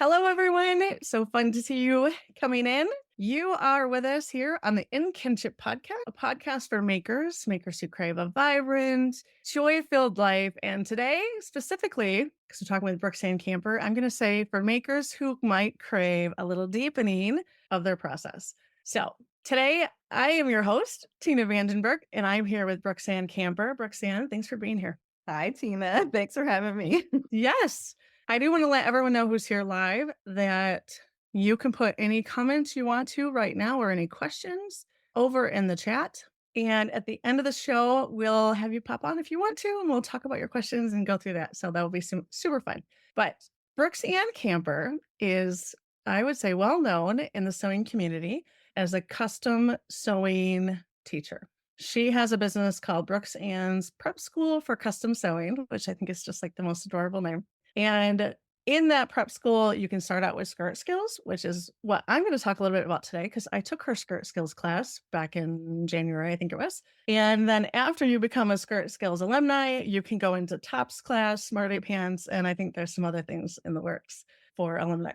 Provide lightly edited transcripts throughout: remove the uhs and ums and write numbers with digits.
Hello, everyone. So fun to see you coming in. You are with us here on the In Kinship podcast, a podcast for makers who crave a vibrant, joy filled life. And today, specifically, because we're talking with Brook Ann Camper, I'm going to say for makers who might crave a little deepening of their process. So today, I am your host, Tina Vandenberg, and I'm here with Brook Ann Camper. Brook Ann, thanks for being here. Hi, Tina. Thanks for having me. Yes. I do want to let everyone know who's here live that you can put any comments you want to right now or any questions over in the chat. And at the end of the show, we'll have you pop on if you want to, and we'll talk about your questions and go through that. So that will be super fun. But Brooks Ann Camper is, I would say, well known in the sewing community as a custom sewing teacher. She has a business called Brooks Ann's Prep School for Custom Sewing, which I think is just like the most adorable name. And in that prep school, you can start out with skirt skills, which is what I'm going to talk a little bit about today because I took her skirt skills class back in January, I think it was. And then after you become a skirt skills alumni, you can go into tops class, smarty pants, and I think there's some other things in the works for alumni.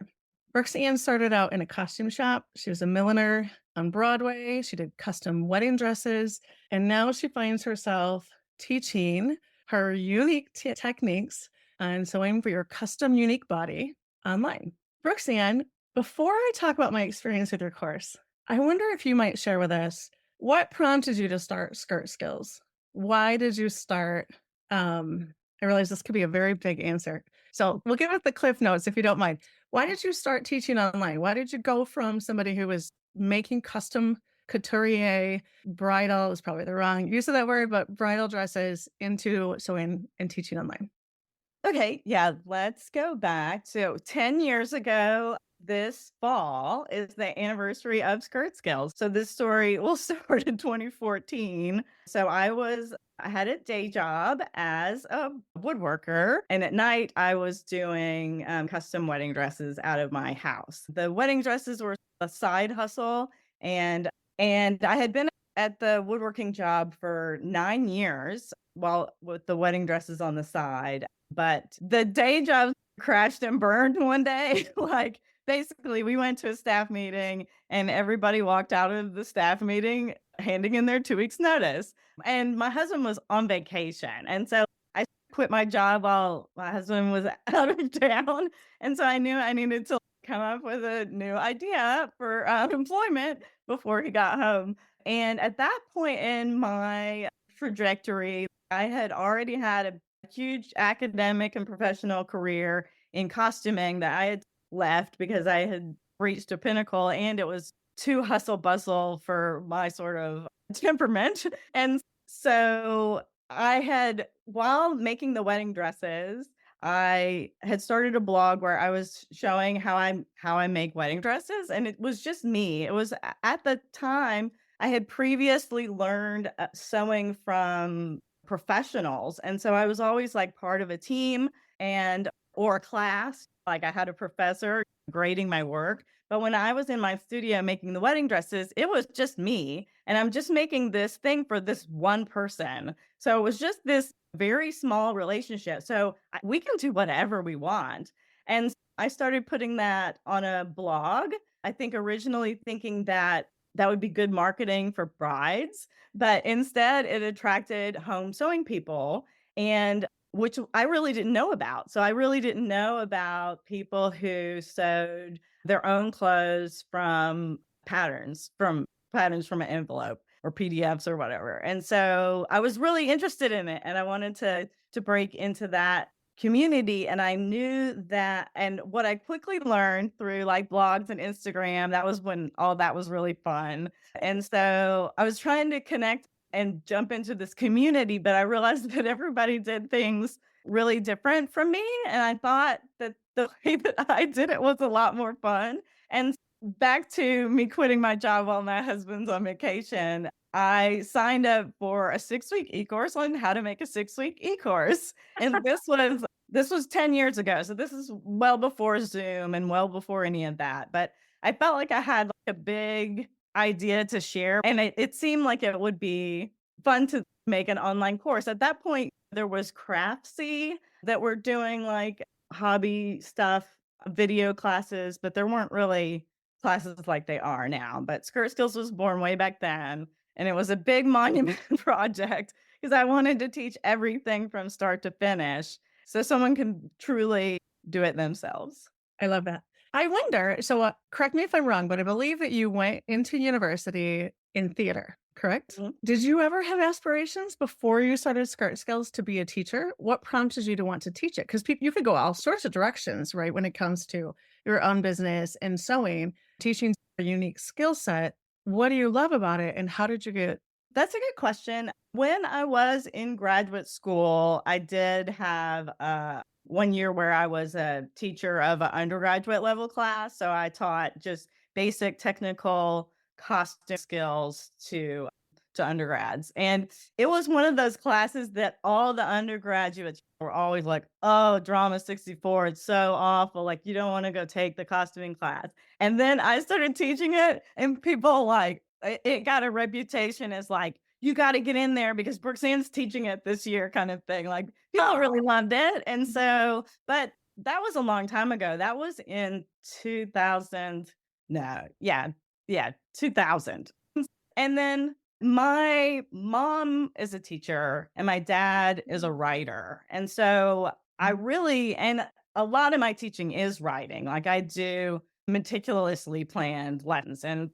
Brooks Ann started out in a costume shop. She was a milliner on Broadway. She did custom wedding dresses. And now she finds herself teaching her unique techniques on sewing for your custom unique body online. Brooks Ann, before I talk about my experience with your course, I wonder if you might share with us what prompted you to start Skirt Skills? Why did you start? I realize this could be a very big answer. So we'll give it the cliff notes if you don't mind. Why did you start teaching online? Why did you go from somebody who was making custom couturier, bridal is probably the wrong use of that word, but bridal dresses into sewing and teaching online? Okay, yeah, let's go back. So 10 years ago, this fall is the anniversary of Skirt Skills. So this story will start in 2014. So I had a day job as a woodworker, and at night I was doing custom wedding dresses out of my house. The wedding dresses were a side hustle, and I had been at the woodworking job for 9 years while with the wedding dresses on the side. But the day job crashed and burned one day. Like, basically, we went to a staff meeting and everybody walked out of the staff meeting handing in their 2 weeks notice. And my husband was on vacation. And so I quit my job while my husband was out of town. And so I knew I needed to come up with a new idea for employment before he got home. And at that point in my trajectory, I had already had a huge academic and professional career in costuming that I had left because I had reached a pinnacle and it was too hustle bustle for my sort of temperament. And so while making the wedding dresses, I had started a blog where I was showing how I make wedding dresses, and it was just me. It was at the time I had previously learned sewing from professionals. And so I was always like part of a team and or a class. Like I had a professor grading my work. But when I was in my studio making the wedding dresses, it was just me. And I'm just making this thing for this one person. So it was just this very small relationship. So we can do whatever we want. And I started putting that on a blog. I think originally thinking that that would be good marketing for brides, but instead it attracted home sewing people, and which I really didn't know about. So I really didn't know about people who sewed their own clothes from patterns from an envelope or PDFs or whatever. And so I was really interested in it and I wanted to break into that community. And I knew that, and what I quickly learned through like blogs and Instagram, that was when all that was really fun. And so I was trying to connect and jump into this community, but I realized that everybody did things really different from me. And I thought that the way that I did it was a lot more fun. And back to me quitting my job while my husband's on vacation, I signed up for a 6-week e-course on how to make a 6-week e-course. And this was 10 years ago. So this is well before Zoom and well before any of that. But I felt like I had like a big idea to share. And it seemed like it would be fun to make an online course. At that point, there was Craftsy that were doing like hobby stuff video classes, but there weren't really classes like they are now. But Skirt Skills was born way back then, and it was a big monument project because I wanted to teach everything from start to finish so someone can truly do it themselves. I love that. I wonder, so, correct me if I'm wrong, but I believe that you went into university in theater, correct? Mhm. Did you ever have aspirations before you started Skirt Skills to be a teacher? What prompted you to want to teach it? Because you could go all sorts of directions, right, when it comes to your own business and sewing, teaching a unique skill set. What do you love about it, and how did you get That's a good question. When I was in graduate school, I did have 1 year where I was a teacher of an undergraduate level class. So I taught just basic technical costume skills to undergrads. And it was one of those classes that all the undergraduates were always like, oh, drama 64, it's so awful. Like, you don't want to go take the costuming class. And then I started teaching it, and people like, it got a reputation as like, you got to get in there because Brooks Ann's teaching it this year, kind of thing. Like, people really loved it. And so, but that was a long time ago. That was in 2000. No, yeah, 2000. And then my mom is a teacher and my dad is a writer. And so I really, and a lot of my teaching is writing. Like I do meticulously planned lessons and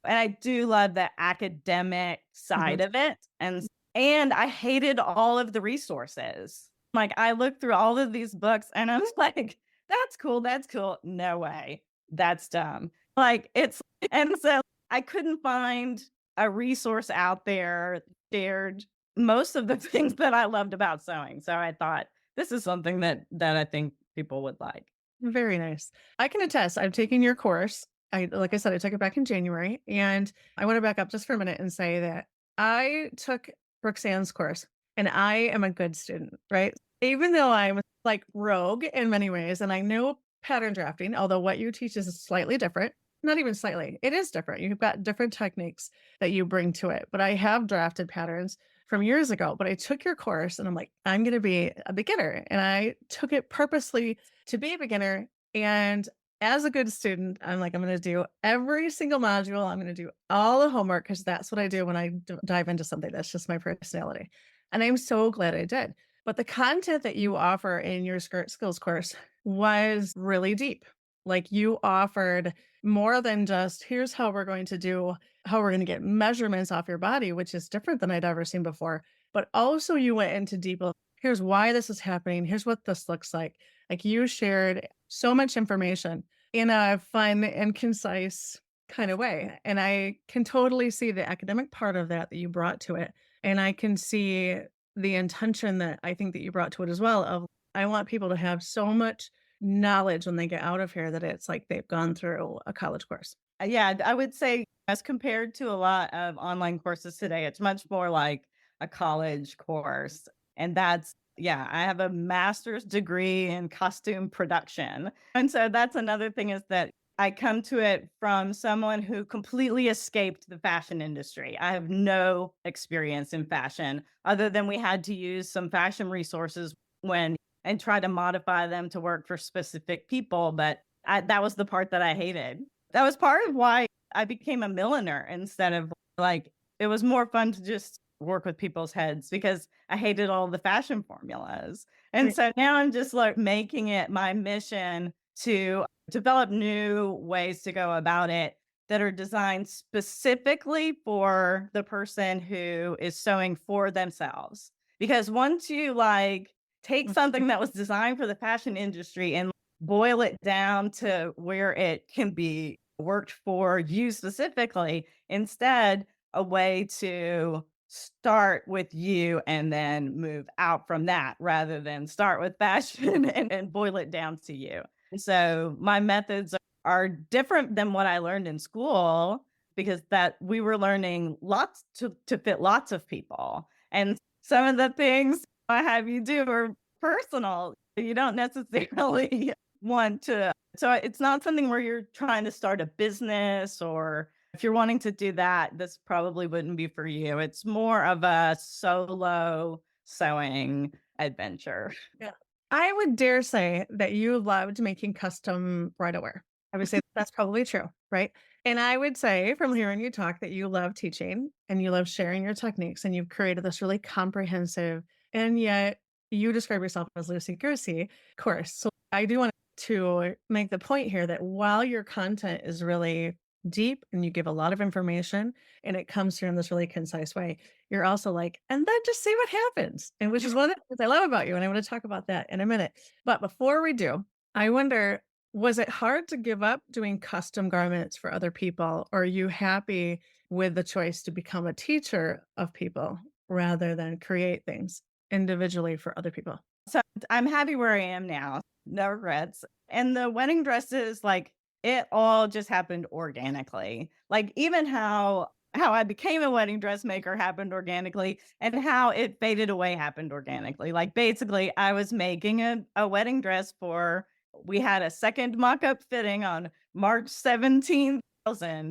I do love the academic Mhm. side of it. And I hated all of the resources. Like I looked through all of these books and I was like, that's cool, that's cool. No way. That's dumb. Like it's and so I couldn't find a resource out there shared most of the things that I loved about sewing. So I thought this is something that I think people would like. Very nice. I can attest, I've taken your course. Like I said, I took it back in January, and I wanna back up just for a minute and say that I took Brooke Ann's course, and I am a good student, right? Even though I'm, like, rogue in many ways, and I know pattern drafting, although what you teach is slightly different. Not even slightly, it is different. You've got different techniques that you bring to it, but I have drafted patterns from years ago, but I took your course and I'm like, "I'm gonna be a beginner," and I took it purposely to be a beginner. And as a good student, I'm like, I'm going to do every single module. I'm going to do all the homework because that's what I do when I dive into something. That's just my personality. And I'm so glad I did. But the content that you offer in your skirt skills course was really deep. Like you offered more than just here's how we're going to do, how we're going to get measurements off your body, which is different than I'd ever seen before. But also, you went into deep, here's why this is happening. Here's what this looks like you shared so much information in a fun and concise kind of way. And I can totally see the academic part of that you brought to it. And I can see the intention that I think that you brought to it as well of I want people to have so much knowledge when they get out of here that it's like they've gone through a college course. Yeah, I would say as compared to a lot of online courses today, it's much more like a college course. And that's, yeah, I have a master's degree in costume production. And so that's another thing is that I come to it from someone who completely escaped the fashion industry. I have no experience in fashion other than we had to use some fashion resources when and try to modify them to work for specific people. But that was the part that I hated. That was part of why I became a milliner instead of like it was more fun to just work with people's heads because I hated all the fashion formulas. And Right. so now I'm just like making it my mission to develop new ways to go about it that are designed specifically for the person who is sewing for themselves. Because once you like take something that was designed for the fashion industry and boil it down to where it can be worked for you specifically, instead, a way to start with you and then move out from that rather than start with fashion and boil it down to you. So my methods are different than what I learned in school because that we were learning lots to fit lots of people. And some of the things I have you do are personal. You don't necessarily want to so it's not something where you're trying to start a business or if you're wanting to do that, this probably wouldn't be for you. It's more of a solo sewing adventure. Yeah. I would dare say that you loved making custom bridal wear. I would say that's probably true, right? And I would say from hearing you talk that you love teaching and you love sharing your techniques and you've created this really comprehensive and yet you describe yourself as loosey goosey course. So I do want to make the point here that while your content is really deep and you give a lot of information and it comes through in this really concise way, you're also like, and then just see what happens. And which is one of the things I love about you. And I want to talk about that in a minute. But before we do, I wonder, was it hard to give up doing custom garments for other people? Or are you happy with the choice to become a teacher of people rather than create things individually for other people? So I'm happy where I am now. No regrets. And the wedding dresses, like it all just happened organically. Like even how I became a wedding dressmaker happened organically and how it faded away happened organically. Like basically I was making a wedding dress for we had a second mock-up fitting on March 17th.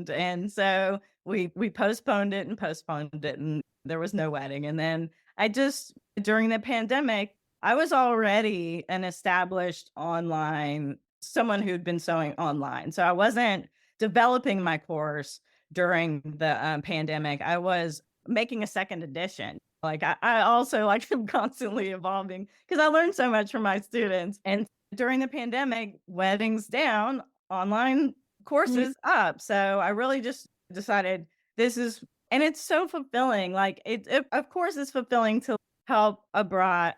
And so we postponed it and there was no wedding. And then I just during the pandemic I was already an established online someone who'd been sewing online. So I wasn't developing my course during the pandemic. I was making a second edition. Like I also like am constantly evolving because I learned so much from my students. And during the pandemic, weddings down, online Mhm. courses up. So I really just decided this is and it's so fulfilling. Like it of course it's fulfilling to help a bride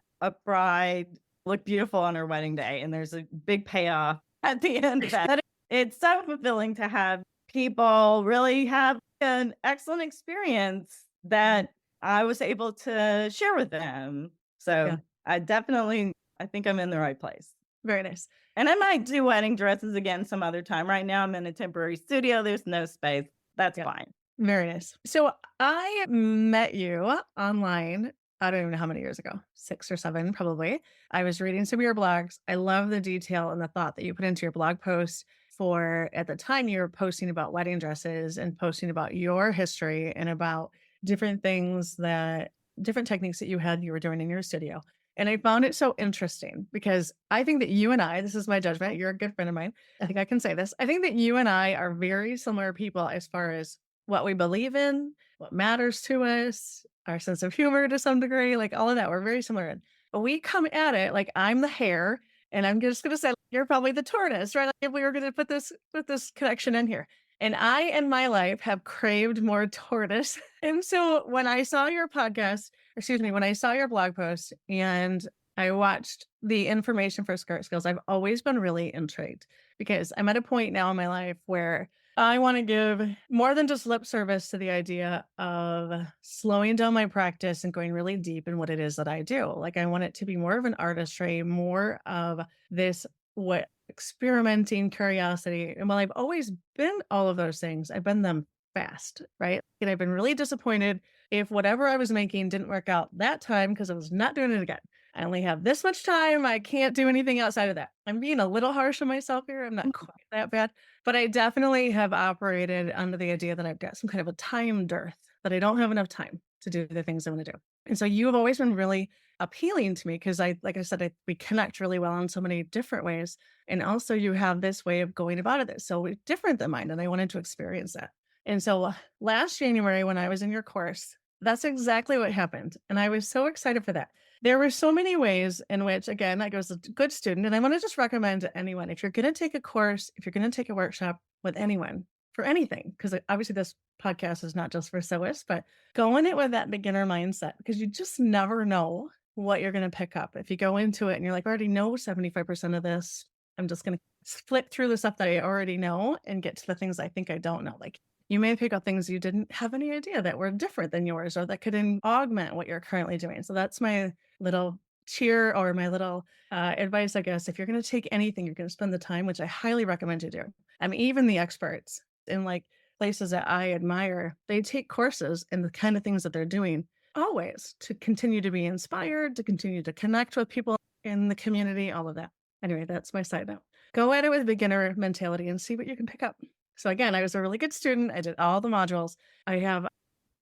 look beautiful on her wedding day, and there's a big payoff at the end of that. But it's so fulfilling to have people really have an excellent experience that I was able to share with them. Yeah, So I think I'm in the right place. very nice. And I might do wedding dresses again some other time. Right now I'm in a temporary studio. There's no space. That's Yeah. fine. Very nice. So I met you online. I don't even know how many years ago, 6 or 7, probably. I was reading some of your blogs. I love the detail and the thought that you put into your blog post for at the time you were posting about wedding dresses and posting about your history and about different things that different techniques that you were doing in your studio. And I found it so interesting because I think that you and I, this is my judgment, you're a good friend of mine. I think I can say this. I think that you and I are very similar people as far as what we believe in, what matters to us, our sense of humor to some degree, like all of that, we're very similar in. But we come at it like I'm the hare, and I'm just gonna say like, you're probably the tortoise, right? Like if we were gonna put this connection in here. And I in my life have craved more tortoise. And so when I saw your podcast, excuse me, when I saw your blog post and I watched the information for skirt skills, I've always been really intrigued because I'm at a point now in my life where I want to give more than just lip service to the idea of slowing down my practice and going really deep in what it is that I do. Like, I want it to be more of an artistry, more of this, what experimenting curiosity. And while I've always been all of those things, I've been them fast, right? And I've been really disappointed if whatever I was making didn't work out that time because I was not doing it again. I only have this much time. I can't do anything outside of that. I'm being a little harsh on myself here. I'm not quite that bad. But I definitely have operated under the idea that I've got some kind of a time dearth, that I don't have enough time to do the things I want to do. And so you have always been really appealing to me because like I said, we connect really well in so many different ways. And also you have this way of going about it that's so different than mine. And I wanted to experience that. And so last January, when I was in your course, that's exactly what happened. And I was so excited for that. There were so many ways in which, again, I was a good student, and I want to just recommend to anyone if you're going to take a course, if you're going to take a workshop with anyone for anything, because obviously this podcast is not just for sewists, but go in it with that beginner mindset because you just never know what you're going to pick up. If you go into it and you're like, I already know 75% of this, I'm just going to flip through the stuff that I already know and get to the things I think I don't know. Like you may pick up things you didn't have any idea that were different than yours or that could augment what you're currently doing. So that's my little cheer or my little advice, I guess. If you're going to take anything, you're going to spend the time, which I highly recommend you do. I mean, even the experts in like places that I admire, they take courses in the kind of things that they're doing always to continue to be inspired, to continue to connect with people in the community, all of that. Anyway, that's my side note. Go at it with beginner mentality and see what you can pick up. So again, I was a really good student. I did all the modules. I have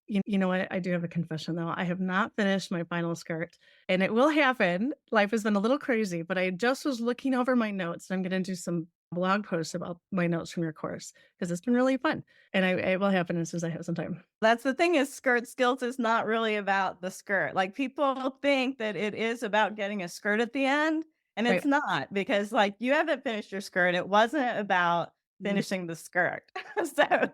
You know what? I do have a confession though. I have not finished my final skirt and it will happen. Life has been a little crazy, but I just was looking over my notes and I'm going to do some blog posts about my notes from your course because it's been really fun. And it will happen as soon as I have some time. That's the thing is skirt skills is not really about the skirt. Like, people think that it is about getting a skirt at the end, and Right. it's not because, like, you haven't finished your skirt. It wasn't about Mhm. finishing the skirt. So,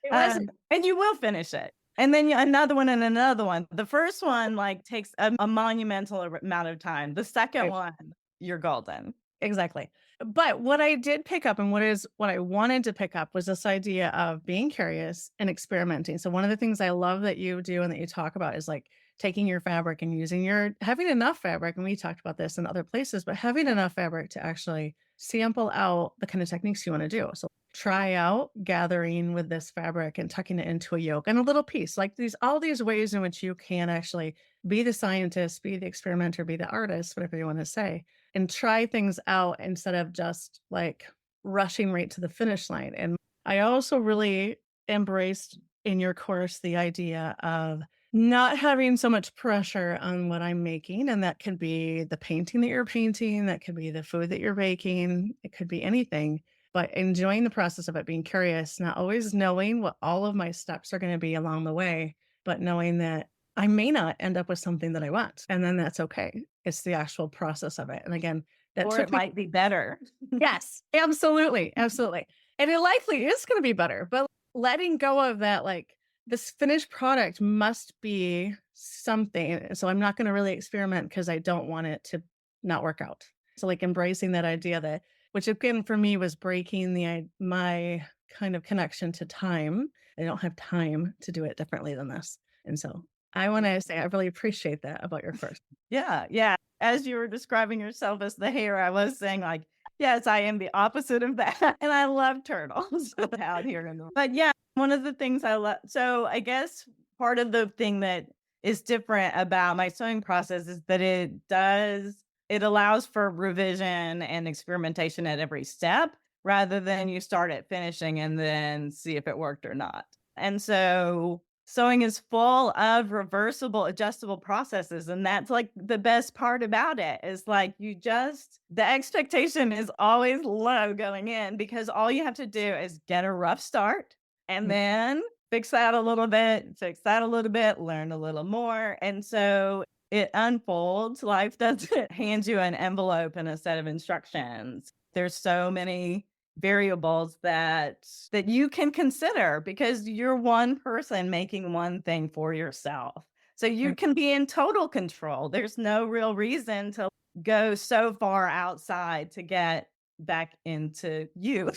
It was and you will finish it. And then another one and another one. The first one, like, takes a monumental amount of time. The second right. one, you're golden. Exactly. But what I did pick up and what I wanted to pick up was this idea of being curious and experimenting. So one of the things I love that you do and that you talk about is like taking your fabric and using your having enough fabric. And we talked about this in other places, but having enough fabric to actually sample out the kind of techniques you want to do. So try out gathering with this fabric and tucking it into a yoke and a little piece. Like all these ways in which you can actually be the scientist, be the experimenter, be the artist, whatever you want to say, and try things out instead of just like rushing right to the finish line. And I also really embraced in your course the idea of not having so much pressure on what I'm making. And that could be the painting that you're painting, that could be the food that you're baking, it could be anything, but enjoying the process of it, being curious, not always knowing what all of my steps are going to be along the way, but knowing that I may not end up with something that I want. And then that's okay. It's the actual process of it. And again, that Or it took me. might be better. Yes, absolutely, absolutely. And it likely is gonna be better, but letting go of that, like, this finished product must be something, so I'm not gonna really experiment because I don't want it to not work out. So, like, embracing that idea that which again for me was breaking my kind of connection to time. I don't have time to do it differently than this. And so I wanna say I really appreciate that about your course. Yeah, yeah. As you were describing yourself as the hare, I was saying like, yes, I am the opposite of that, and I love turtles out here in the but yeah, one of the things I love so I guess part of the thing that is different about my sewing process is that it allows for revision and experimentation at every step rather than you start at finishing and then see if it worked or not. And so sewing is full of reversible, adjustable processes, and that's, like, the best part about it is, like, the expectation is always low going in because all you have to do is get a rough start and Mm, then fix that a little bit, learn a little more, and so it unfolds. Life doesn't hand you an envelope and a set of instructions. There's so many variables that you can consider because you're one person making one thing for yourself. So you right. can be in total control. There's no real reason to go so far outside to get back into you.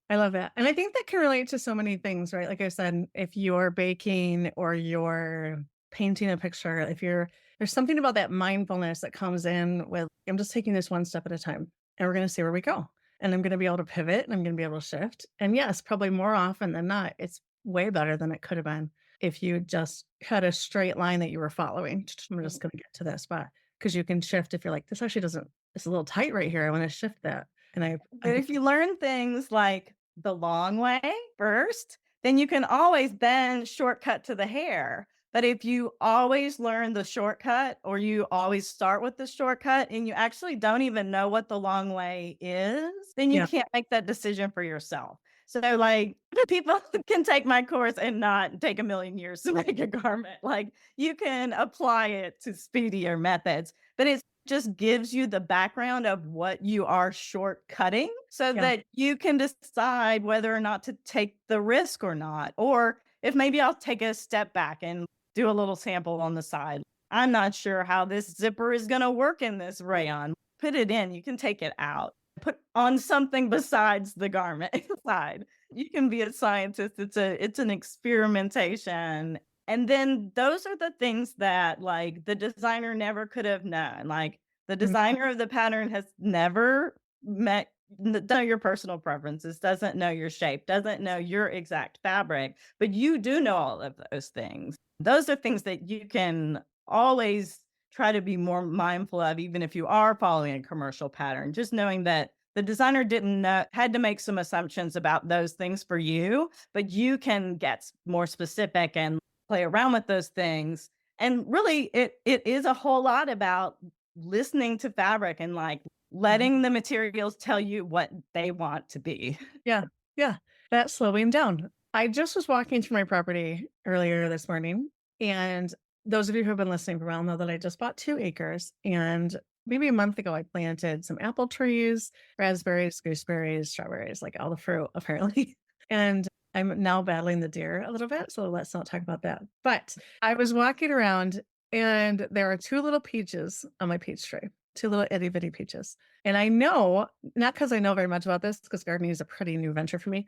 I love that. And I think that can relate to so many things, right? Like I said, if you're baking or you're painting a picture, there's something about that mindfulness that comes in with, I'm just taking this one step at a time and we're going to see where we go. And I'm going to be able to pivot and I'm going to be able to shift. And yes, probably more often than not, it's way better than it could have been if you just had a straight line that you were following. I'm just going to get to that spot because you can shift if you're like, this actually doesn't, it's a little tight right here. I want to shift that. And I But think if you learn things like the long way first, then you can always then shortcut to the hair. But if you always learn the shortcut or you always start with the shortcut and you actually don't even know what the long way is, then you yeah, can't make that decision for yourself. So, like, people can take my course and not take a million years to make a garment. Like, you can apply it to speedier methods, but it's just gives you the background of what you are shortcutting so yeah. that you can decide whether or not to take the risk or not. Or if maybe I'll take a step back and do a little sample on the side. I'm not sure how this zipper is going to work in this rayon. Put it in, you can take it out. Put on something besides the garment inside. You can be a scientist. It's an experimentation, and then those are the things that, like, the designer never could have known. Like, the Mm, designer of the pattern has never met doesn't know your personal preferences, doesn't know your shape, doesn't know your exact fabric, but you do know all of those things. Those are things that you can always try to be more mindful of, even if you are following a commercial pattern, just knowing that The designer didn't know, had to make some assumptions about those things for you, but you can get more specific and play around with those things. And really, it is a whole lot about listening to fabric and like Mhm. letting the materials tell you what they want to be. Yeah, yeah, that's slowing down. I just was walking through my property earlier this morning, and those of you who have been listening for a while know that I just bought 2 acres, and maybe a month ago, I planted some apple trees, raspberries, gooseberries, strawberries, like all the fruit apparently, and I'm now battling the deer a little bit, so let's not talk about that. But I was walking around, and there are 2 little peaches on my peach tree, 2 little itty bitty peaches, and I know not because I know very much about this, because gardening is a pretty new venture for me,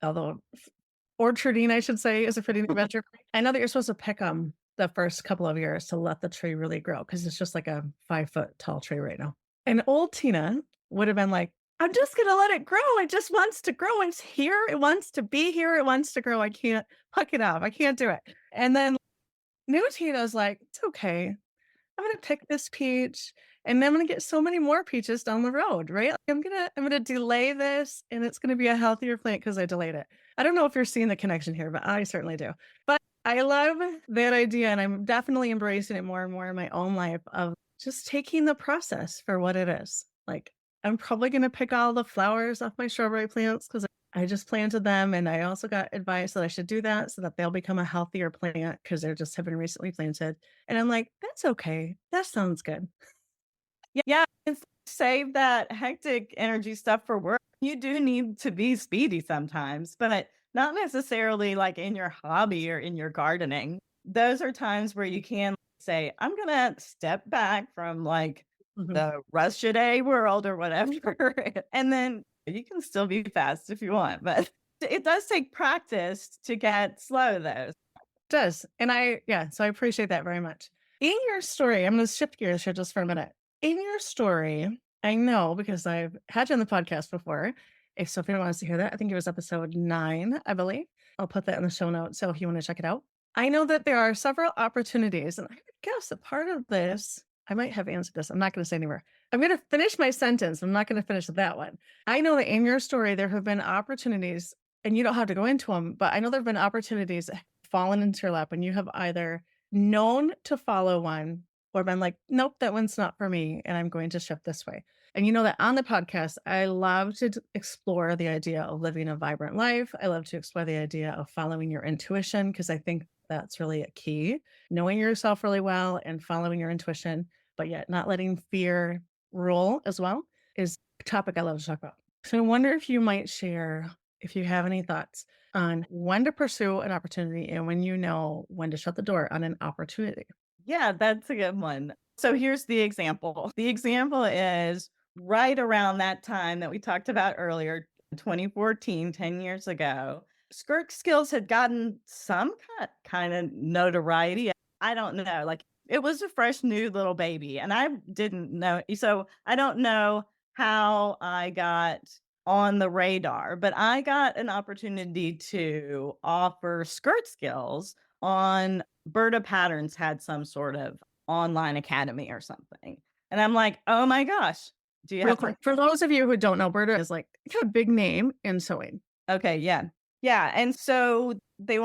although orcharding, I should say, is a pretty new venture for me. I know that you're supposed to pick them the first couple of years to let the tree really grow because it's just like a 5-foot tall tree right now. And old Tina would have been like, "I'm just gonna let it grow. It just wants to grow. It's here. It wants to be here. It wants to grow. I can't pluck it off. I can't do it." And then new Tina's like, "It's okay. I'm gonna pick this peach, and then I'm gonna get so many more peaches down the road, right? Like, I'm gonna delay this, and it's gonna be a healthier plant because I delayed it." I don't know if you're seeing the connection here, but I certainly do. But I love that idea, and I'm definitely embracing it more and more in my own life of just taking the process for what it is. Like, I'm probably gonna pick all the flowers off my strawberry plants because I just planted them, and I also got advice that I should do that so that they'll become a healthier plant because 'cause they're just have been recently planted. And I'm like, "That's okay. That sounds good." Yeah, and save that hectic energy stuff for work. You do need to be speedy sometimes, but not necessarily like in your hobby or in your gardening. Those are times where you can say, I'm gonna step back from like Mhm. the rush a day world or whatever. And then you can still be fast if you want, but it does take practice to get slow though. Does, and so I appreciate that very much. In your story, I'm gonna shift gears here just for a minute. In your story, I know because I've had you on the podcast before. If anyone wants to hear that, I think it was episode 9, I believe. I'll put that in the show notes, so if you wanna check it out. I know that there are several opportunities, and I would guess a part of this I might have answered this, I'm not gonna say anywhere. I'm gonna finish my sentence, I'm not gonna finish that one. I know that in your story, there have been opportunities, and you don't have to go into them, but I know there have been opportunities fallen into your lap and you have either known to follow one or been like, nope, that one's not for me. And I'm going to shift this way. And you know that on the podcast, I love to explore the idea of living a vibrant life. I love to explore the idea of following your intuition because I think that's really a key. Knowing yourself really well and following your intuition, but yet not letting fear rule as well is a topic I love to talk about. So I wonder if you might share if you have any thoughts on when to pursue an opportunity and when you know when to shut the door on an opportunity. Yeah, that's a good one. So here's the example. The example is right around that time that we talked about earlier, 2014, 10 years ago. Skirt skills had gotten some kind of notoriety. I don't know. Like it was a fresh new little baby and I didn't know. So I don't know how I got on the radar, but I got an opportunity to offer skirt skills on Berta Patterns had some sort of online academy or something. And I'm like, "Oh my gosh, do you Real have quick, time?" for those of you who don't know, Berta is like kind of a big name in sewing. Okay, yeah. Yeah, and so they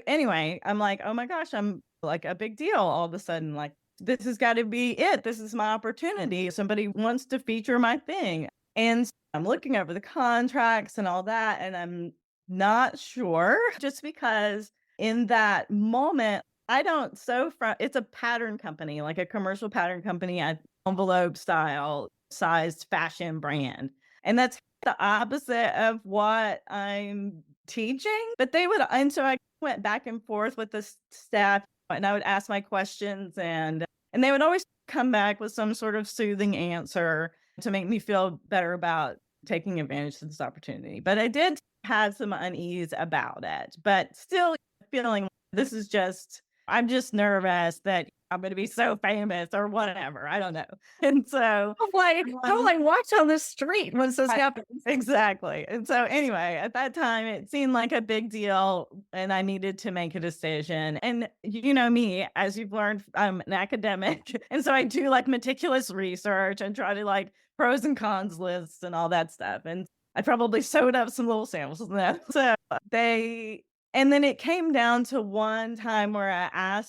anyway, I'm like, "Oh my gosh, I'm like a big deal all of a sudden, like, this has gotta be it. This is my opportunity. Somebody wants to feature my thing." And I'm looking over the contracts and all that, and I'm not sure just because in that moment, I don't sew from it's a pattern company, like a commercial pattern company at envelope style sized fashion brand. And that's the opposite of what I'm teaching, but they would and so I went back and forth with the staff, and I would ask my questions, and they would always come back with some sort of soothing answer to make me feel better about taking advantage of this opportunity. But I did have some unease about it, but still feeling this is just I'm just nervous that I'm going to be so famous or whatever. I don't know. And so, How will um, I walk down this street once this I happens? exactly. And so anyway, at that time, it seemed like a big deal and I needed to make a decision. And you know me, as you've learned, I'm an academic. And so I do like meticulous research and try to like pros and cons lists and all that stuff. And I probably sewed up some little samples of that. So they, and then it came down to one time where I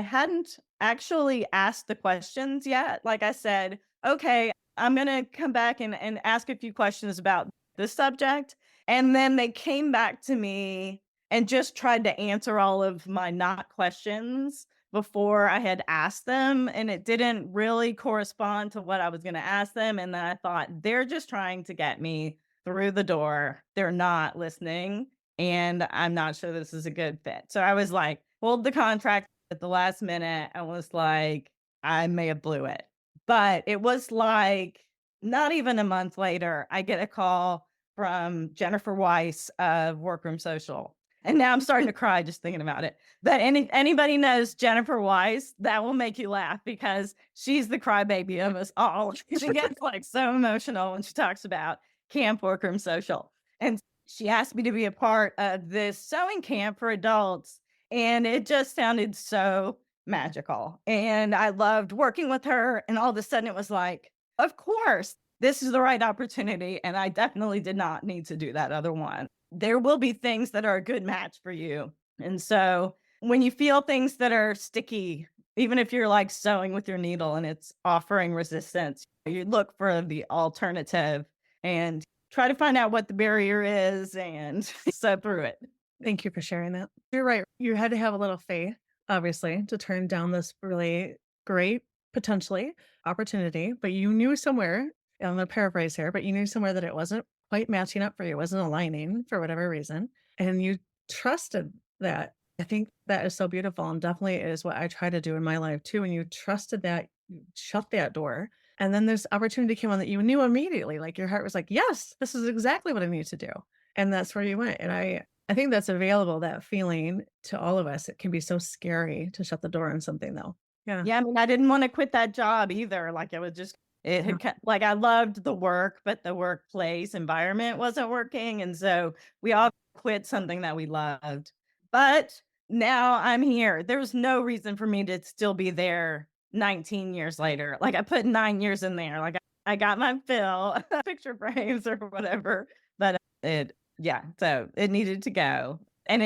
hadn't actually asked the questions yet. Like I said, okay, I'm gonna come back and ask a few questions about this subject. And then they came back to me and just tried to answer all of my not questions before I had asked them. And it didn't really correspond to what I was gonna ask them. And then I thought, they're just trying to get me through the door. They're not listening. And I'm not sure this is a good fit. So I was like, pulled the contract at the last minute and was like, I may have blew it. But it was like not even a month later, I get a call from Jennifer Weiss of Workroom Social. And now I'm starting to cry just thinking about it. But anybody knows Jennifer Weiss, that will make you laugh because she's the crybaby of us all. She gets like so emotional when she talks about Camp Workroom Social. And she asked me to be a part of this sewing camp for adults. And it just sounded so magical. And I loved working with her. And all of a sudden it was like, of course, this is the right opportunity. And I definitely did not need to do that other one. There will be things that are a good match for you. And so when you feel things that are sticky, even if you're like sewing with your needle and it's offering resistance, you look for the alternative and try to find out what the barrier is and sew through it. Thank you for sharing that. You're right. You had to have a little faith, obviously, to turn down this really great, potentially, opportunity, but you knew somewhere, I'm gonna paraphrase here, but you knew somewhere that it wasn't quite matching up for you, it wasn't aligning for whatever reason, and you trusted that. I think that is so beautiful and definitely is what I try to do in my life too. And you trusted that, you shut that door, and then this opportunity came on that you knew immediately, like your heart was like, "Yes, this is exactly what I need to do." And that's where you went. And I think that's available, that feeling to all of us. It can be so scary to shut the door on something though. Yeah. Yeah, I mean, I didn't wanna quit that job either, like, it was just it Yeah. had ki like, I loved the work, but the workplace environment wasn't working, and so we all quit something that we loved. But now I'm here. There's no reason for me to still be there 19 years later. Like, I put 9 years in there, like, I got my fill, picture frames or whatever, but it yeah, so it needed to go, and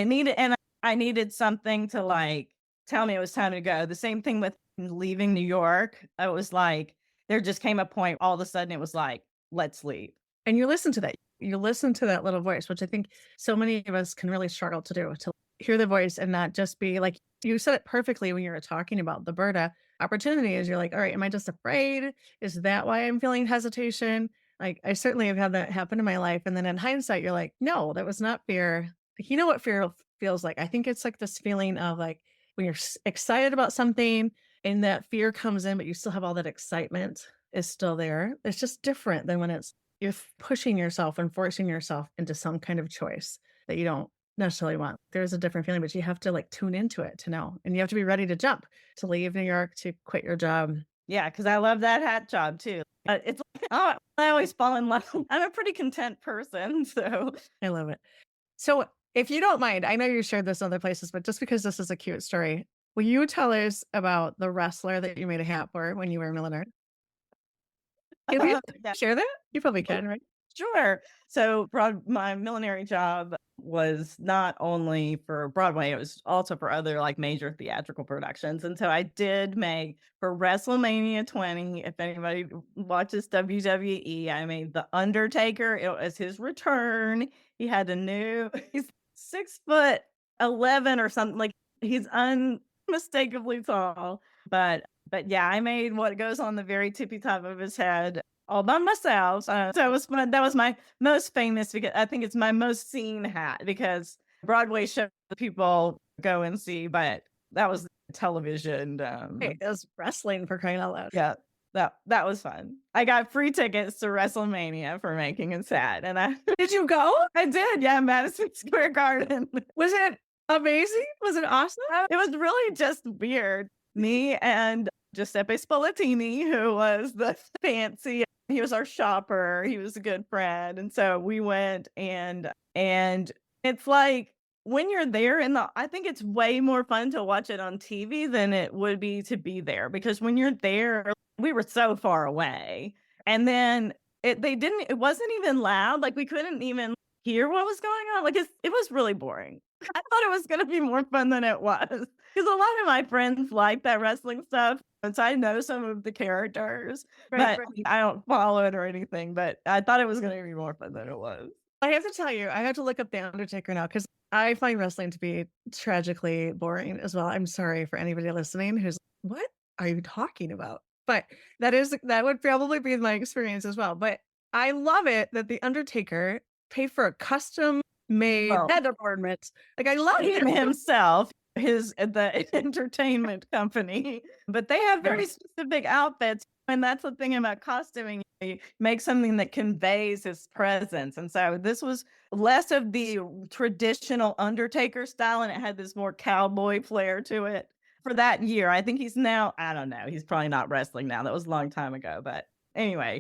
I needed something to, like, tell me it was time to go. The same thing with leaving New York. I was like, there just came a point all of a sudden it was like, let's leave. And you listen to that. You listen to that little voice, which I think so many of us can really struggle to do, to hear the voice and not just be like, you said it perfectly when you were talking about the Berta opportunity is you're like, all right, am I just afraid? Is that why I'm feeling hesitation? Like I certainly have had that happen in my life. And then in hindsight, you're like, no, that was not fear. Like, you know what fear feels like? I think it's like this feeling of like when you're excited about something and that fear comes in, but you still have all that excitement is still there. It's just different than when it's you're pushing yourself and forcing yourself into some kind of choice that you don't necessarily want. There's a different feeling, but you have to like tune into it to know. And you have to be ready to jump, to leave New York, to quit your job. Yeah, because I love that hat job too. It's like, oh, I always fall in love. I'm a pretty content person. So I love it. So if you don't mind, I know you shared this in other places, but just because this is a cute story, will you tell us about the wrestler that you made a hat for when you were a milliner? Can we yeah. share that? You probably can, right? Sure. So my millinery job was not only for Broadway, it was also for other like major theatrical productions. And so I did make for WrestleMania 20. If anybody watches WWE, I made The Undertaker. It was his return. He had a new, he's 6'11" or something. Like he's unmistakably tall. But yeah, I made what goes on the very tippy top of his head all by myself. So it was fun. That was my most famous because I think it's my most seen hat because Broadway show people go and see, but that was television. Hey, it was wrestling for crying out loud. Yeah, that was fun. I got free tickets to WrestleMania for making it sad, and I Did you go? I did. Yeah, Madison Square Garden. Was it amazing? Was it awesome? It was really just weird. me and Giuseppe Spallettini, who was the fancy he was our shopper, he was a good friend, and so we went and it's like, when you're there in the I think it's way more fun to watch it on TV than it would be to be there, because when you're there we were so far away, and then it wasn't even loud, like, we couldn't even hear what was going on, like, it was really boring. I thought it was gonna be more fun than it was, because a lot of my friends like that wrestling stuff, and so I know some of the characters, Right, but right. I don't follow it or anything, but I thought it was gonna be more fun than it was. I have to tell you, I have to look up The Undertaker now because I find wrestling to be tragically boring as well. I'm sorry for anybody listening who's, "What are you talking about?" But that would probably be my experience as well, but I love it that The Undertaker paid for a custom-made Well, head ornament. Like, I love him it. himself, the entertainment company, but they have very Right. specific outfits, and that's the thing about costuming, you make something that conveys his presence, and so this was less of the traditional Undertaker style, and it had this more cowboy flair to it for that year. I think he's now I don't know, he's probably not wrestling now, that was a long time ago, but anyway,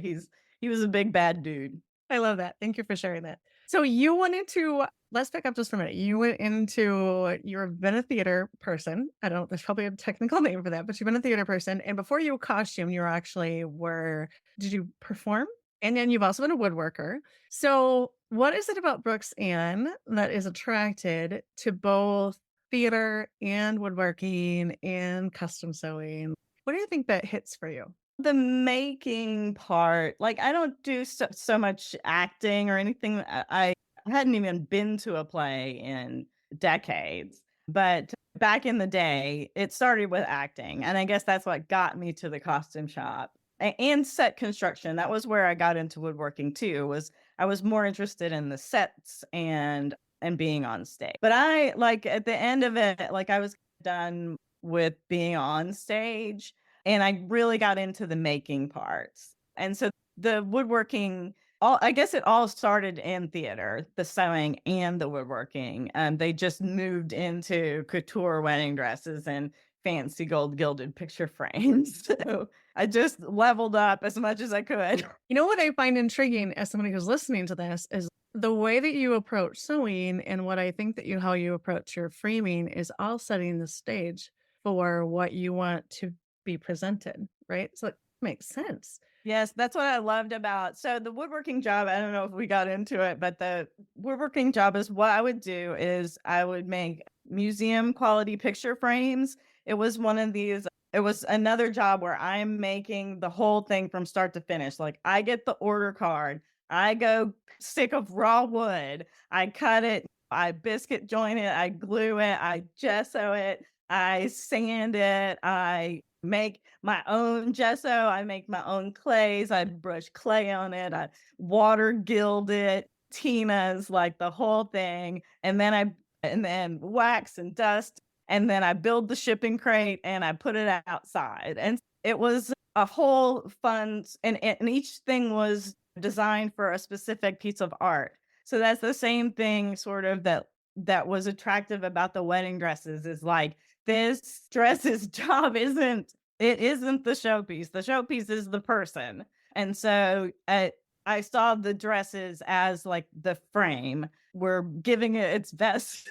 he was a big bad dude. I love that. Thank you for sharing that. So you went into let's back up just for a minute. You went into you've been a theater person. I don't there's probably a technical name for that, but you've been a theater person. And before you costume, you actually were did you perform? And then you've also been a woodworker. So what is it about Brooks Ann that is attracted to both theater and woodworking and custom sewing? What do you think that hits for you? The making part, like, I don't do so much acting or anything. I hadn't even been to a play in decades, but back in the day, it started with acting, and I guess that's what got me to the costume shop and set construction. That was where I got into woodworking too, was I was more interested in the sets and being on stage. But I like, at the end of it, like, I was done with being on stage, and I really got into the making parts. And so the woodworking, all I guess it all started in theater, the sewing and the woodworking. They just moved into couture wedding dresses and fancy gold gilded picture frames. So I just leveled up as much as I could. You know what I find intriguing as somebody who's listening to this is the way that you approach sewing and what I think that how you approach your framing is all setting the stage for what you want to be presented, right? So it makes sense. Yes, that's what I loved about so the woodworking job, I don't know if we got into it, but the woodworking job is what I would do is I would make museum quality picture frames. It was one of these it was another job where I'm making the whole thing from start to finish. Like, I get the order card, I go stick of raw wood, I cut it, I biscuit joint it, I glue it, I gesso it, I sand it, I make my own gesso, I make my own clays, I brush clay on it, I water gild it, Tina's, like, the whole thing, and then wax and dust, and then I build the shipping crate and I put it outside, and it was a whole fun and each thing was designed for a specific piece of art. So that's the same thing sort of that was attractive about the wedding dresses is, like, this dress's job isn't the showpiece. The showpiece is the person. And so, I saw the dresses as, like, the frame. We're giving it its best,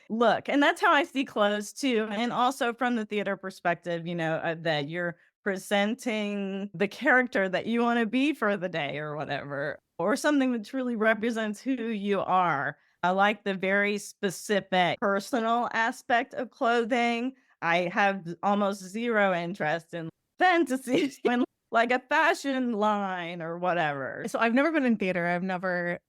look. And that's how I see clothes too. And also from the theater perspective, that you're presenting the character that you wanna be for the day or whatever, or something that truly represents who you are. I like the very specific personal aspect of clothing. I have almost 0 interest in fantasy when like a fashion line or whatever. So I've never been in theater. I've never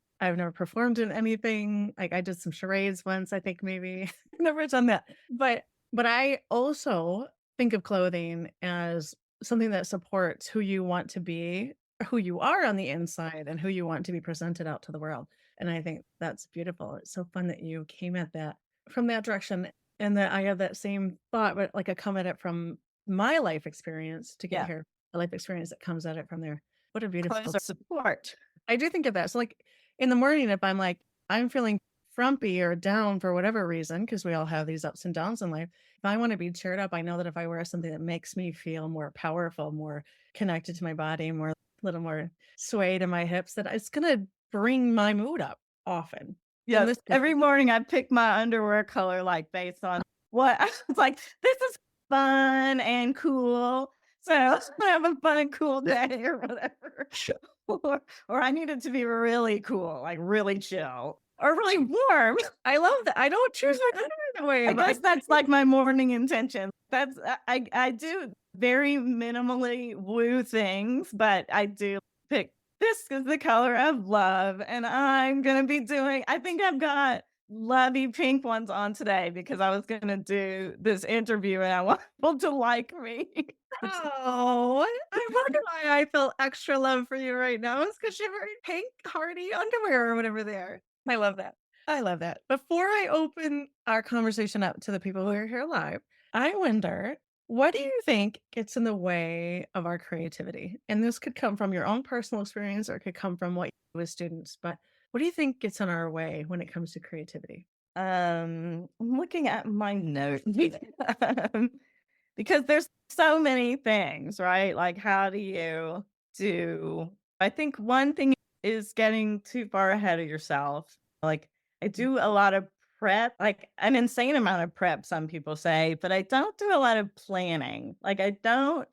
performed in anything. Like I did some charades once, I think maybe. Never done that. But I also think of clothing as something that supports who you want to be, who you are on the inside and who you want to be presented out to the world. And I think that's beautiful. It's so fun that you came at that from that direction and that I have that same thought, but like I come at it from my life experience to get Yeah, here, the life experience that comes at it from there. What a clothes beautiful are support. I do think of that. So, like, in the morning, if I'm like, I'm feeling frumpy or down for whatever reason, because we all have these ups and downs in life, if I want to be cheered up, I know that if I wear something that makes me feel more powerful, more connected to my body, more a little more sway to my hips, that it's gonna bring my mood up often. In Yes, this case, every morning I pick my underwear color, like, based on what I was like, "This is fun and cool, so I have a fun and cool day," or whatever. Or I need it to be really cool, like, really chill, or really warm. I love that. I don't choose my underwear that way, I but guess that's, like, my morning intention. That's I do very minimally woo things, but I do pick, "This is the color of love, and I'm gonna be doing." I think I've got lovey pink ones on today because I was gonna do this interview and I want people to like me. oh, I wonder why I feel extra love for you right now. It's because you're wearing pink hearty underwear or whatever they are. I love that. I love that. Before I open our conversation up to the people who are here live, I wonder, what do you think gets in the way of our creativity? And this could come from your own personal experience or it could come from what you do with students, but what do you think gets in our way when it comes to creativity? I'm looking at my notes. Um, because there's so many things, right? Like, how do you do I think one thing is getting too far ahead of yourself. Like, I do a lot of prep, like, an insane amount of prep, some people say, but I don't do a lot of planning. Like, I don't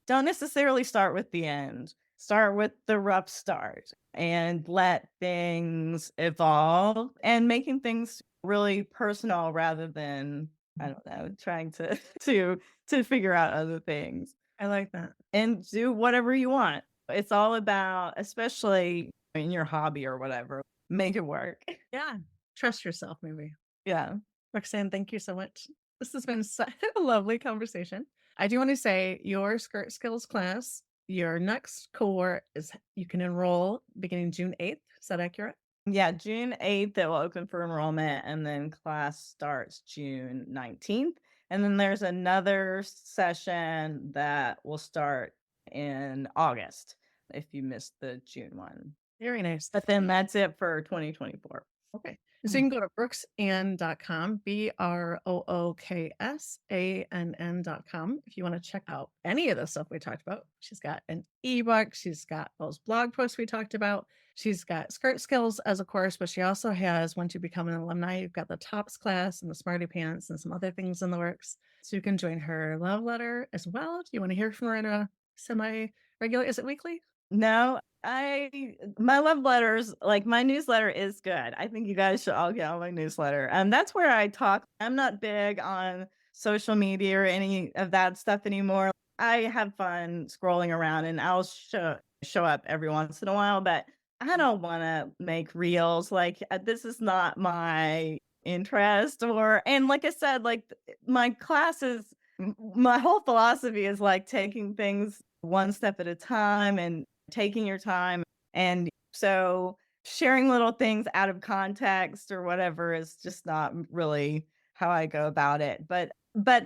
necessarily start with the end. Start with the rough start and let things evolve and making things really personal rather than, I don't know, trying to to figure out other things I like that. and do whatever you want. It's all about, especially in your hobby or whatever, make it work. Yeah. Trust yourself, maybe. Yeah. Roxanne, thank you so much. This has been such a lovely conversation. I do want to say your skirt skills class, your next cohort is you can enroll beginning June 8th. Is that accurate? Yeah, June 8th, it will open for enrollment, and then class starts June 19th. And then there's another session that will start in August if you missed the June one. Very nice. But then that's it for 2024. Okay. So you can go to brooksann.com, BROOKSANN.com, if you want to check out any of the stuff we talked about. She's got an ebook, she's got those blog posts we talked about. She's got skirt skills as a course, but she also has, once you become an alumni, you've got the tops class and the smarty pants and some other things in the works. So you can join her love letter as well. Do you want to hear from her in a semi regular? Is it weekly? No, my love letters, like, my newsletter is good. I think you guys should all get on my newsletter. That's where I talk. I'm not big on social media or any of that stuff anymore. I have fun scrolling around and I'll show up every once in a while, but I don't want to make reels. Like, this is not my interest. Or and like I said, like, my classes, my whole philosophy is like taking things one step at a time and taking your time. And so sharing little things out of context or whatever is just not really how I go about it. But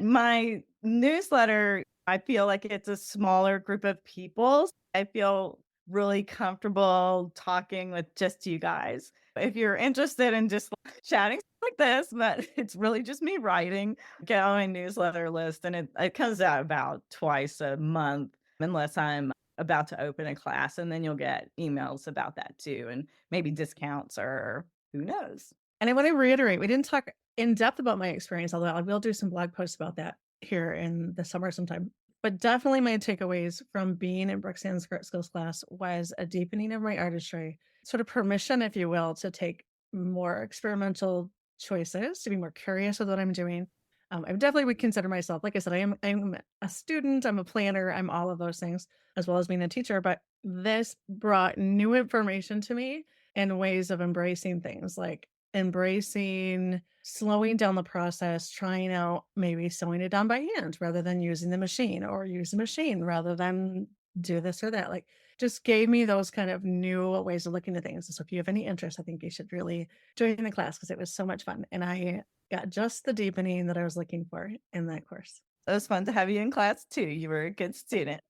my newsletter, I feel like it's a smaller group of people. I feel really comfortable talking with just you guys. If you're interested in just chatting like this, but it's really just me writing, get on my newsletter list, and it comes out about twice a month unless I'm about to open a class, and then you'll get emails about that too, and maybe discounts or who knows. And I want to reiterate, we didn't talk in depth about my experience, although I will do some blog posts about that here in the summer sometime. But definitely my takeaways from being in Brook Ann's Skirt Skills class was a deepening of my artistry, sort of permission, if you will, to take more experimental choices, to be more curious with what I'm doing. I definitely would consider myself, like I said, I'm a student, I'm a planner, I'm all of those things, as well as being a teacher. But this brought new information to me and ways of embracing things, like embracing slowing down the process, trying out maybe sewing it down by hand rather than using the machine, or use the machine rather than do this or that. Like, just gave me those kind of new ways of looking at things. So if you have any interest, I think you should really join the class because it was so much fun. And I got just the deepening that I was looking for in that course. It was fun to have you in class too. You were a good student.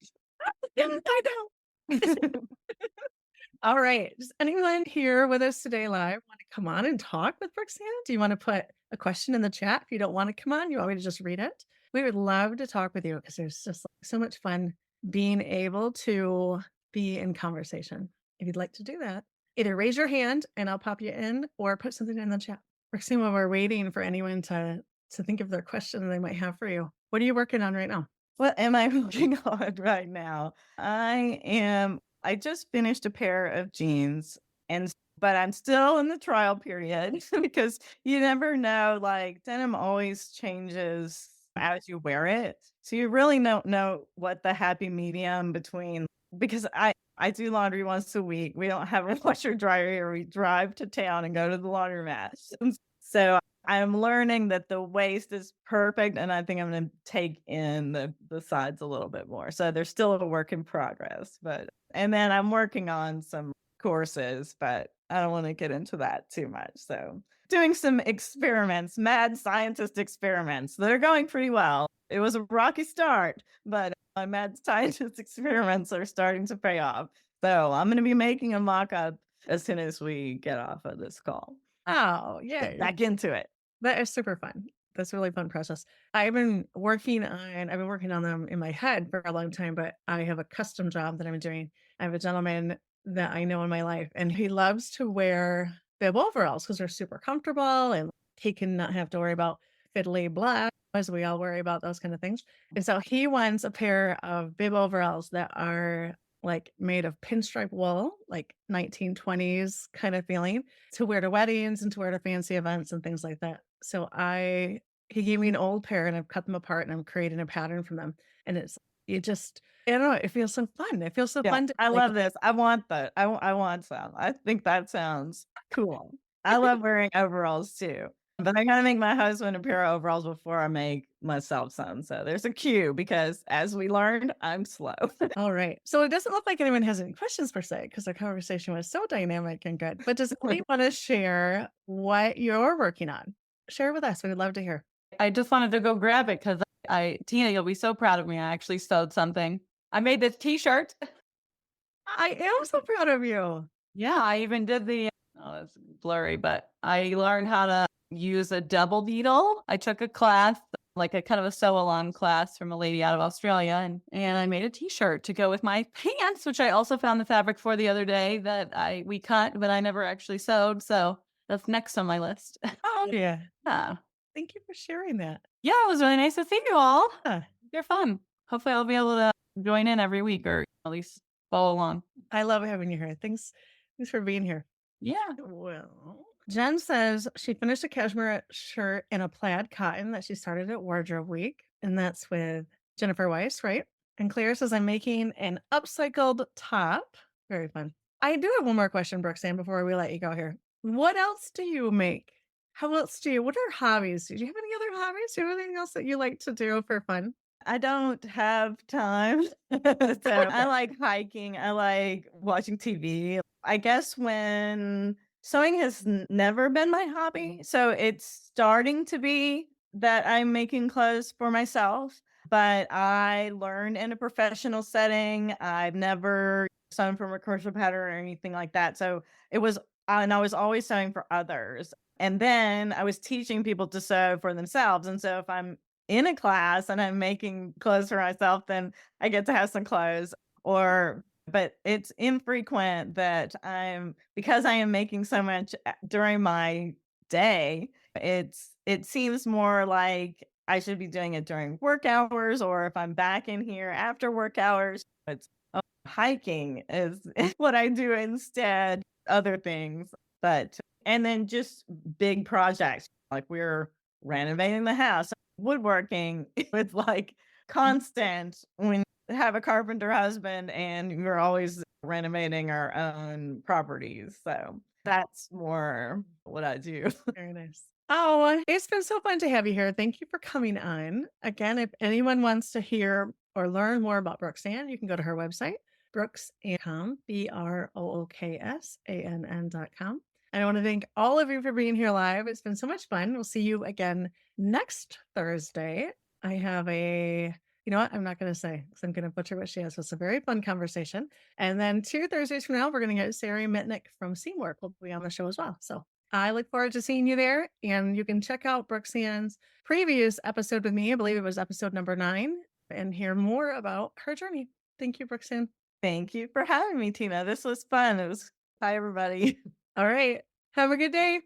Yeah, I know. All right. Does anyone here with us today live want to come on and talk with Roxanne? Do you want to put a question in the chat? If you don't want to come on, you want me to just read it? We would love to talk with you because there's just like, so much fun being able to be in conversation. If you'd like to do that, either raise your hand and I'll pop you in or put something in the chat. Roxanne, while we're waiting for anyone to think of their question they might have for you, what are you working on right now? What am I working on right now? I just finished a pair of jeans but I'm still in the trial period because you never know, like denim always changes as you wear it. So you really don't know what the happy medium between because I do laundry once a week. We don't have a washer dryer here. We drive to town and go to the laundromat. So I'm learning that the waist is perfect, and I think I'm gonna take in the sides a little bit more. So there's still a work in progress, but and then I'm working on some courses, but I don't wanna get into that too much. So doing some experiments, mad scientist experiments that are going pretty well. It was a rocky start, but my mad scientist experiments are starting to pay off. So I'm gonna be making a mock-up as soon as we get off of this call. Oh, Get yay. back into it. That is super fun. That's a really fun process. I've been working on them in my head for a long time, but I have a custom job that I'm doing. I have a gentleman that I know in my life, and he loves to wear bib overalls because they're super comfortable and he can not have to worry about fiddly blah, as we all worry about those kind of things. And so he wants a pair of bib overalls that are like made of pinstripe wool, like 1920s kind of feeling to wear to weddings and to wear to fancy events and things like that. So he gave me an old pair and I've cut them apart and I'm creating a pattern from them. And I don't know, it feels so fun. It feels so Yeah, fun to I like, love this. I want that. I want some. I think that sounds cool. I love wearing overalls too, but I gotta make my husband a pair of overalls before I make myself some. So there's a cue because as we learned, I'm slow. all right. So it doesn't look like anyone has any questions per se, because the conversation was so dynamic and good. But does anybody want to share what you're working on? Share with us. We would love to hear. I just wanted to go grab it because Tina, you'll be so proud of me. I actually sewed something. I made this T-shirt. I am so proud of you. Yeah, I even did oh, it's blurry, but I learned how to use a double needle. I took a class, like a kind of a sew along class from a lady out of Australia, and I made a T-shirt to go with my pants, which I also found the fabric for the other day that we cut, but I never actually sewed. So that's next on my list. Oh, yeah. Yeah. Thank you for sharing that. Yeah, it was really nice to see you all. Yeah. They're fun. Hopefully, I'll be able to join in every week or at least follow along. I love having you here. Thanks for being here. Yeah. Well, Jen says she finished a cashmere shirt in a plaid cotton that she started at Wardrobe Week, and that's with Jennifer Weiss, right? And Claire says I'm making an upcycled top. Very fun. I do have one more question, Brooksand, before we let you go here. What else do you make? What are hobbies? Do you have any other hobbies? Do you have anything else that you like to do for fun? I don't have time. So I like hiking. I like watching TV. I guess when sewing has never been my hobby. So it's starting to be that I'm making clothes for myself, but I learned in a professional setting. I've never sewn from a commercial pattern or anything like that. So it was, and I was always sewing for others. And then I was teaching people to sew for themselves. And so if I'm in a class and I'm making clothes for myself, then I get to have some clothes but it's infrequent that because I am making so much during my day, it seems more like I should be doing it during work hours or if I'm back in here after work hours. It's hiking is what I do instead, other things. But and then just big projects like we're renovating the house woodworking it's like constant when you have a carpenter husband and we're always renovating our own properties. So that's more what I do. Very nice. Oh, it's been so fun to have you here. Thank you for coming on. Again, if anyone wants to hear or learn more about Brooksand, you can go to her website, brooksann.com, BROOKSANN.com. And I want to thank all of you for being here live. It's been so much fun. We'll see you again next Thursday. I have a You know what? I'm not going to say because I'm going to butcher what she has. So it's a very fun conversation. And then 2 Thursdays from now, we're going to get Sari Mitnick from Seymour will be on the show as well. So I look forward to seeing you there. And you can check out Brook Ann's previous episode with me. I believe it was episode number 9 and hear more about her journey. Thank you, Brook Ann. Thank you for having me, Tina. This was fun. It was, bye, everybody. All right. Have a good day.